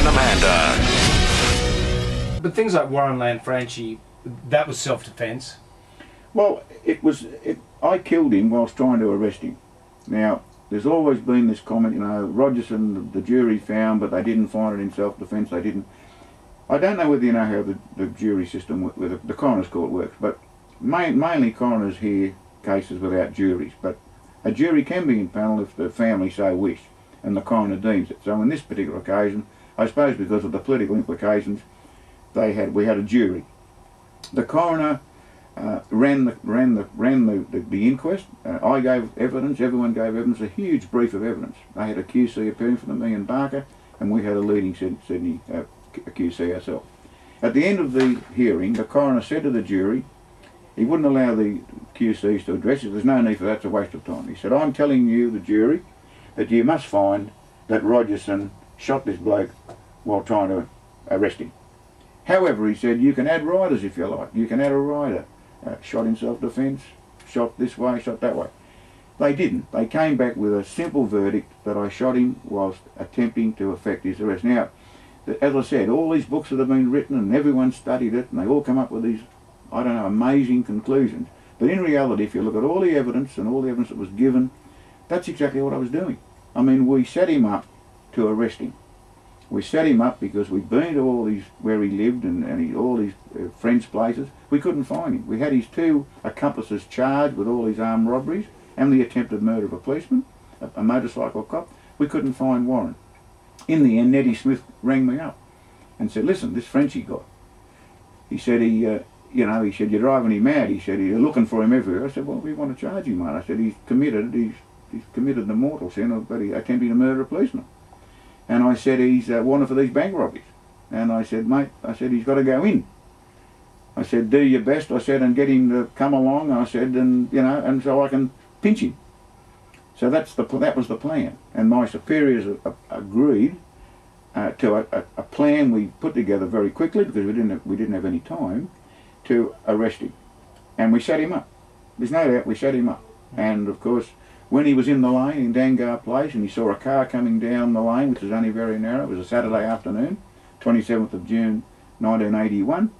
and Amanda. But things like Warren Lanfranchi, that was self-defence. Well, I killed him whilst trying to arrest him. Now, there's always been this comment, you know, Rogerson, the jury found, but they didn't find it in self-defence, they didn't. I don't know whether you know how the jury system, with the coroner's court works, but mainly coroners hear cases without juries, but a jury can be impanelled if the family so wish, and the coroner deems it. So in this particular occasion, I suppose because of the political implications, we had a jury. The coroner ran the inquest. I gave evidence, everyone gave evidence, a huge brief of evidence. They had a QC appearing for them, Ian Barker, and we had a leading Sydney QC ourselves. At the end of the hearing, the coroner said to the jury, he wouldn't allow the QCs to address it, there's no need for that, it's a waste of time. He said, I'm telling you, the jury, that you must find that Rogerson shot this bloke while trying to arrest him. However, he said, you can add riders if you like. You can add a rider. Shot in self-defence, shot this way, shot that way. They didn't. They came back with a simple verdict that I shot him whilst attempting to effect his arrest. Now, as I said, all these books that have been written and everyone studied it and they all come up with these, I don't know, amazing conclusions. But in reality, if you look at all the evidence and all the evidence that was given, that's exactly what I was doing. I mean, we set him up to arrest him. We set him up because we'd been to all these, where he lived and all these friends' places. We couldn't find him. We had his two accomplices charged with all these armed robberies and the attempted murder of a policeman, a motorcycle cop. We couldn't find Warren. In the end, Nettie Smith rang me up and said, listen, this Frenchy guy, he said, you know, he said, you're driving him mad. He said, you're looking for him everywhere. I said, well, we want to charge him, mate. I said, he's committed the mortal sin of attempting to murder a policeman. And I said, he's wanted for these bank robberies. And I said, mate, I said, he's got to go in. I said, do your best, I said, and get him to come along, I said, and, you know, and so I can pinch him. So that was the plan. And my superiors agreed to a plan we put together very quickly, because we didn't have any time, to arrest him. And we set him up. There's no doubt we set him up. And of course, when he was in the lane in Dangar Place and he saw a car coming down the lane, which was only very narrow, it was a Saturday afternoon, 27th of June 1981,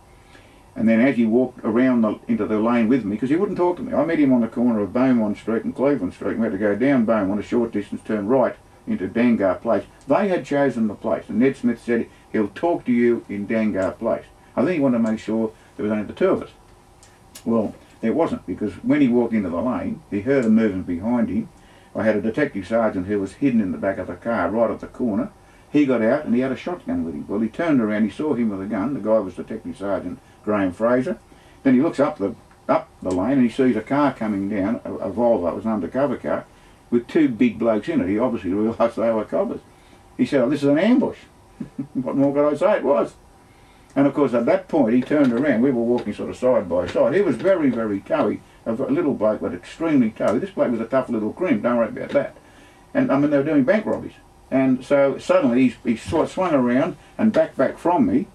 and then as he walked around into the lane with me, because he wouldn't talk to me, I met him on the corner of Beaumont Street and Cleveland Street, and we had to go down Beaumont a short distance, turn right into Dangar Place. They had chosen the place, and Ned Smith said he'll talk to you in Dangar Place. I think he wanted to make sure there was only the two of us. Well, there wasn't, because when he walked into the lane, he heard a movement behind him. I had a detective sergeant who was hidden in the back of the car right at the corner. He got out and he had a shotgun with him. Well, he turned around, he saw him with a gun. The guy was Detective Sergeant Graham Fraser. Then he looks up the lane and he sees a car coming down, a Volvo, it was an undercover car, with two big blokes in it. He obviously realised they were coppers. He said, oh, this is an ambush. What more could I say? It was. And of course at that point he turned around, we were walking sort of side by side. He was very, very toughy, a little bloke but extremely toughy. This bloke was a tough little crim, don't worry about that. And I mean, they were doing bank robberies. And so suddenly he swung around and back from me,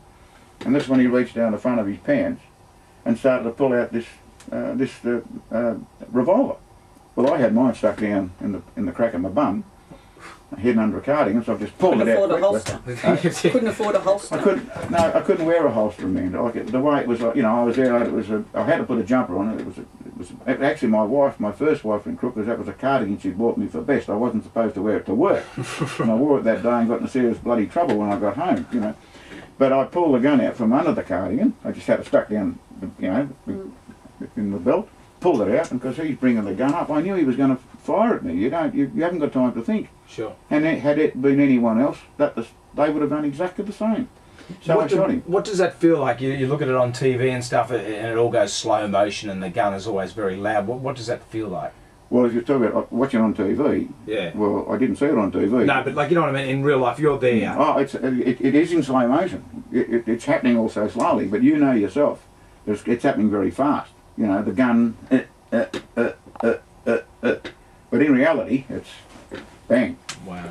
and that's when he reached down the front of his pants and started to pull out this revolver. Well, I had mine stuck down in the crack of my bum, hidden under a cardigan, so I just pulled it out quickly. Couldn't afford a holster. I couldn't wear a holster, Amanda. Like the way it was, you know, I was there. I had to put a jumper on it. It was actually my first wife in Crook, because that was a cardigan she bought me for best. I wasn't supposed to wear it to work, and I wore it that day and got in serious bloody trouble when I got home, you know. But I pulled the gun out from under the cardigan. I just had it stuck down, you know, in the belt. Pulled it out, and because he's bringing the gun up, I knew he was going to fire at me. You haven't got time to think. Sure. And had it been anyone else, they would have done exactly the same. So I shot him. What does that feel like? You look at it on TV and stuff, and it all goes slow motion, and the gun is always very loud. What does that feel like? Well, if you're talking about watching on TV, yeah. Well, I didn't see it on TV. No, but like, you know what I mean. In real life, you're there. Oh, it is in slow motion. It's happening also slowly, but you know yourself, it's happening very fast. You know, the gun. But in reality, it's bang. Wow.